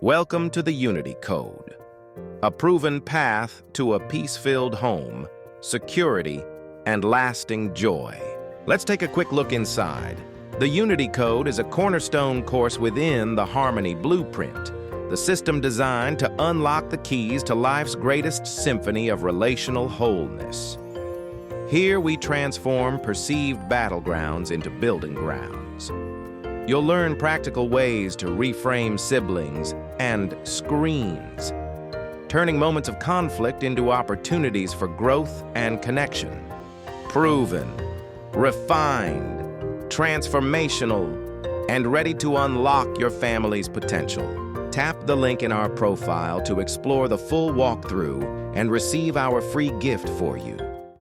Welcome to the Unity Code, a proven path to a peace-filled home, security, and lasting joy. Let's take a quick look inside. The Unity Code is a cornerstone course within the Harmony Blueprint, the system designed to unlock the keys to life's greatest symphony of relational wholeness. Here we transform perceived battlegrounds into building grounds. You'll learn practical ways to reframe siblings and screens, turning moments of conflict into opportunities for growth and connection. Proven, refined, transformational, and ready to unlock your family's potential. Tap the link in our profile to explore the full walkthrough and receive our free gift for you.